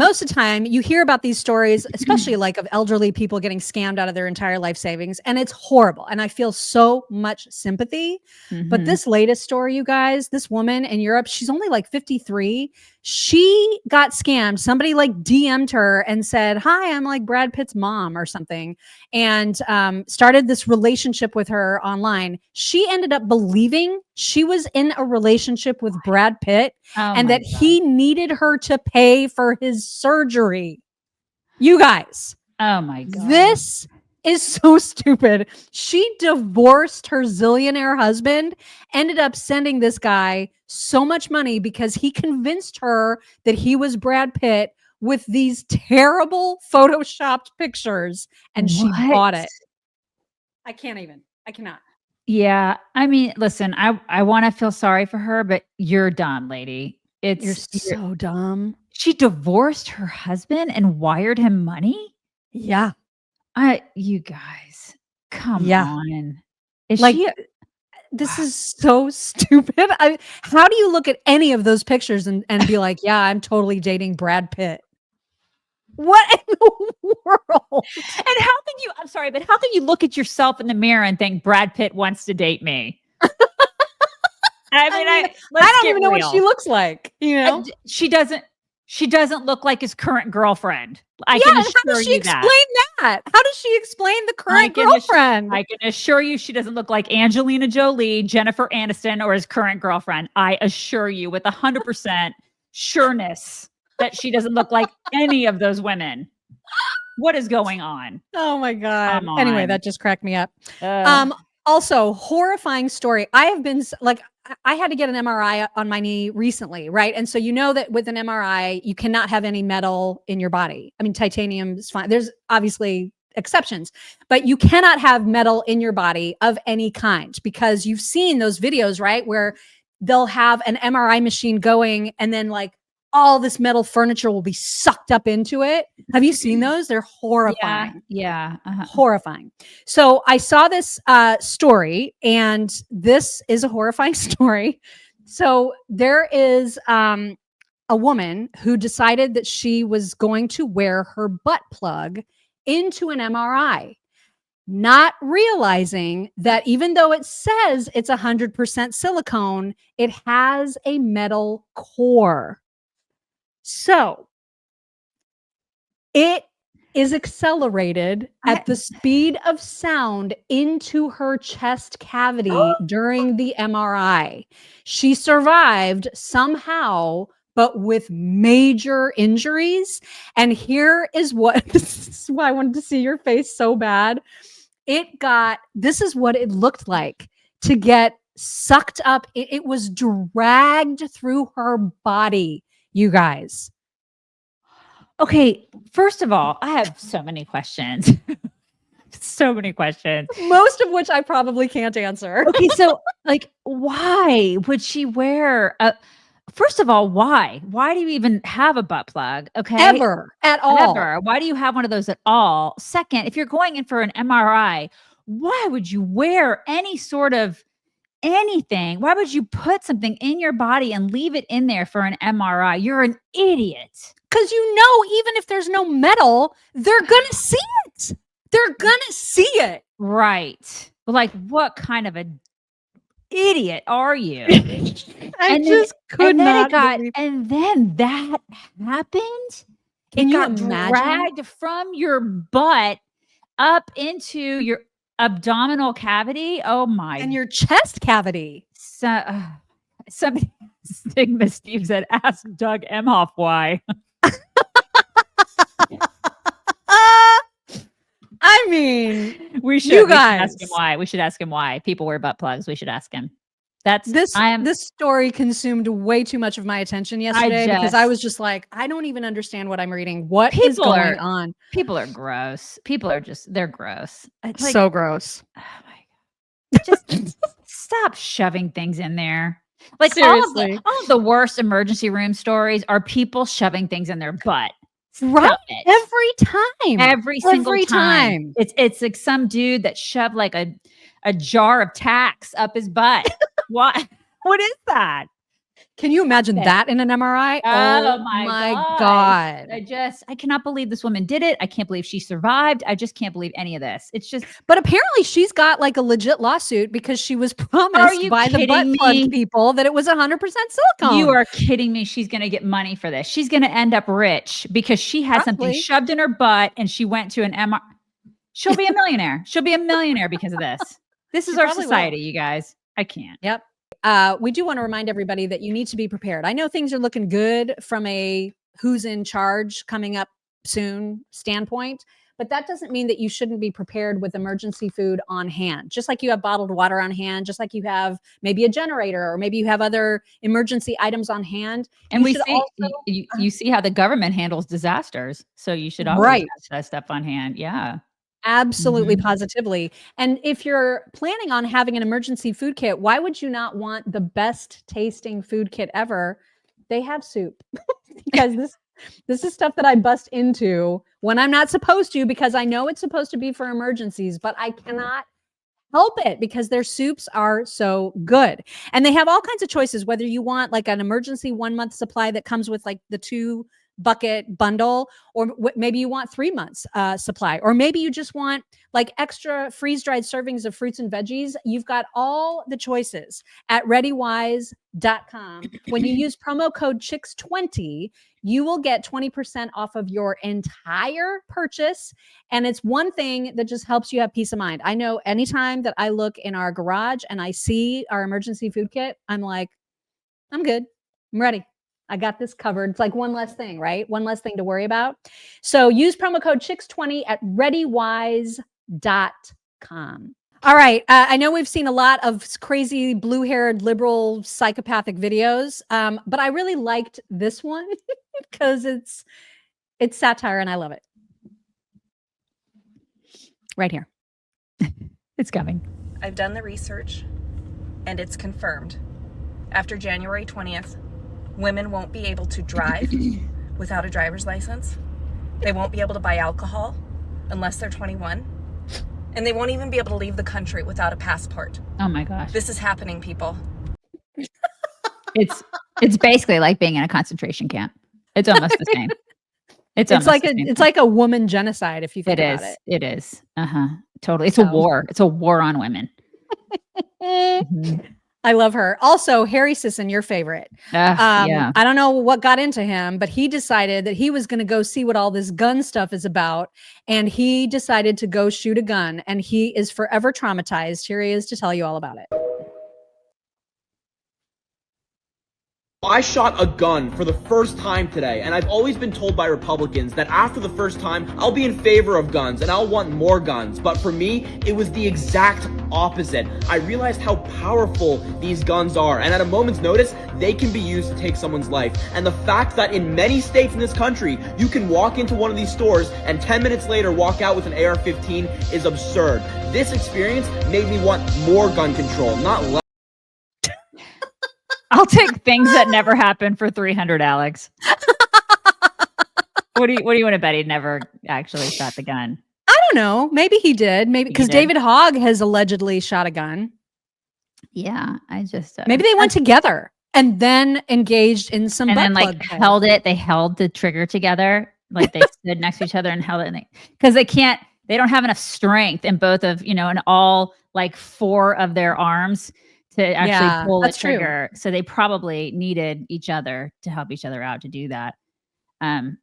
most of the time you hear about these stories, especially like of elderly people getting scammed out of their entire life savings, and it's horrible. And I feel so much sympathy. But this latest story, you guys, this woman in Europe, she's only like 53. She got scammed. Somebody like DM'd her and said, "Hi, I'm like Brad Pitt's mom," or something, and started this relationship with her online. She ended up believing she was in a relationship with Brad Pitt and that he needed her to pay for his surgery. You guys. Oh my God. This is so stupid. She divorced her zillionaire husband, ended up sending this guy so much money because he convinced her that he was Brad Pitt with these terrible photoshopped pictures, and she bought it. I cannot. Yeah. I mean, listen, I want to feel sorry for her, but you're dumb, lady. You're so dumb. She divorced her husband and wired him money? Yeah. You guys, come on. This is so stupid. How do you look at any of those pictures and be like, yeah, I'm totally dating Brad Pitt? What in the world? And I'm sorry, but how can you look at yourself in the mirror and think Brad Pitt wants to date me? I don't even know what she looks like. You know, she doesn't look like his current girlfriend. How does she explain that? How does she explain the current girlfriend? I can assure you she doesn't look like Angelina Jolie, Jennifer Aniston, or his current girlfriend. I assure you with 100% sureness that she doesn't look like any of those women. What is going on? Oh my God. Anyway, that just cracked me up. Also, horrifying story. I have been like, I had to get an MRI on my knee recently, right? And so you know that with an MRI, you cannot have any metal in your body. I mean, titanium is fine. There's obviously exceptions, but you cannot have metal in your body of any kind, because you've seen those videos, right? Where they'll have an MRI machine going and then like all this metal furniture will be sucked up into it. Have you seen those? They're horrifying. Yeah. Horrifying. So I saw this story, and this is a horrifying story. So there is a woman who decided that she was going to wear her butt plug into an MRI, not realizing that even though it says it's 100% silicone, it has a metal core. So it is accelerated at the speed of sound into her chest cavity during the MRI. She survived somehow, but with major injuries. And this is why I wanted to see your face so bad. This is what it looked like to get sucked up. It was dragged through her body. You guys. Okay, first of all, I have so many questions. So many questions. Most of which I probably can't answer. Okay, so like, why would she wear first of all, why? Why do you even have a butt plug? Okay. Ever. At all. Ever. Why do you have one of those at all? Second, if you're going in for an MRI, why would you wear any sort of anything? Why would you put something in your body and leave it in there for an MRI? You're an idiot. Because even if there's no metal, they're gonna see it. They're gonna see it. Right. But like, what kind of an idiot are you? And then that happened. It got dragged from your butt up into your abdominal cavity. Oh my! And your chest cavity. So, somebody, Stigma Steve said, "Ask Doug Emhoff why." I mean, we should ask him why. We should ask him why people wear butt plugs. We should ask him. This story consumed way too much of my attention yesterday because I was just like, I don't even understand what I'm reading. What is going on? People are gross. They're gross. It's like, so gross. Oh my God. Just stop shoving things in there. Like, seriously, all of the worst emergency room stories are people shoving things in their butt. Right. Every single time. It's like some dude that shoved like a jar of tacks up his butt. What is that? Can you imagine that in an MRI? Oh Oh my my gosh. God. I cannot believe this woman did it. I can't believe she survived. I just can't believe any of this. It's just, But apparently she's got like a legit lawsuit because she was are promised you by the butt kidding plug me? people that it was 100% You silicone. are kidding me. She's going to get money for this. She's going to end up rich because she had something Probably. shoved in her butt and she went to an MR. She'll be a millionaire. She'll be a millionaire because of this. This is She our probably society, will. you guys. I can't. Yep. We do want to remind everybody that you need to be prepared. I know things are looking good from a who's in charge coming up soon standpoint, but that doesn't mean that you shouldn't be prepared with emergency food on hand. Just like you have bottled water on hand, just like you have maybe a generator, or maybe you have other emergency items on hand. And You we should see also you see how the government handles disasters. So you should always right. have that stuff on hand. Yeah. Absolutely, Mhm. positively. And if you're planning on having an emergency food kit, why would you not want the best tasting food kit ever? They have soup because this is stuff that I bust into when I'm not supposed to because I know it's supposed to be for emergencies, but I cannot help it because their soups are so good. And they have all kinds of choices, whether you want like an emergency 1 month supply that comes with like the 2 bucket bundle, or maybe you want 3 months supply, or maybe you just want like extra freeze dried servings of fruits and veggies. You've got all the choices at readywise.com. When you use promo code chicks20, you will get 20% off of your entire purchase. And it's one thing that just helps you have peace of mind. I know anytime that I look in our garage and I see our emergency food kit, I'm like, I'm good. I'm ready. I got this covered. It's like one less thing, right? One less thing to worry about. So use promo code chicks20 at readywise.com. All right. I know we've seen a lot of crazy blue-haired liberal psychopathic videos, but I really liked this one because it's satire and I love it. Right here. It's coming. I've done the research and it's confirmed. After January 20th, women won't be able to drive without a driver's license. They won't be able to buy alcohol unless they're 21. And they won't even be able to leave the country without a passport. Oh my gosh. This is happening, people. It's basically like being in a concentration camp. It's almost the same. It's like a woman genocide if you think about it. It is. Totally. It's a war. It's a war on women. I love her. Also, Harry Sisson, your favorite. Yeah. I don't know what got into him, but he decided that he was going to go see what all this gun stuff is about. And he decided to go shoot a gun. And he is forever traumatized. Here he is to tell you all about it. I shot a gun for the first time today, and I've always been told by Republicans that after the first time, I'll be in favor of guns and I'll want more guns. But for me, it was the exact opposite. I realized how powerful these guns are, and at a moment's notice, they can be used to take someone's life. And the fact that in many states in this country, you can walk into one of these stores and 10 minutes later walk out with an AR-15 is absurd. This experience made me want more gun control, not less. I'll take things that never happened for 300, Alex. What do you want to bet he never actually shot the gun? I don't know. Maybe he did. Maybe because David Hogg has allegedly shot a gun. Yeah, I just maybe they went together and then engaged in some and butt then like plug held it. They held the trigger together, like they stood next to each other and held it, because they don't have enough strength in both of in all like 4 of their arms to actually pull the trigger. True. So they probably needed each other to help each other out to do that.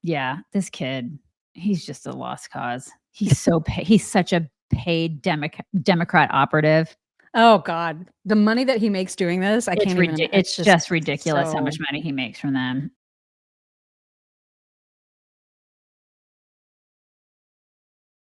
Yeah, this kid, he's just a lost cause. He's he's such a paid Democrat operative. Oh God, the money that he makes doing this, I can't even. It's just ridiculous how much money he makes from them.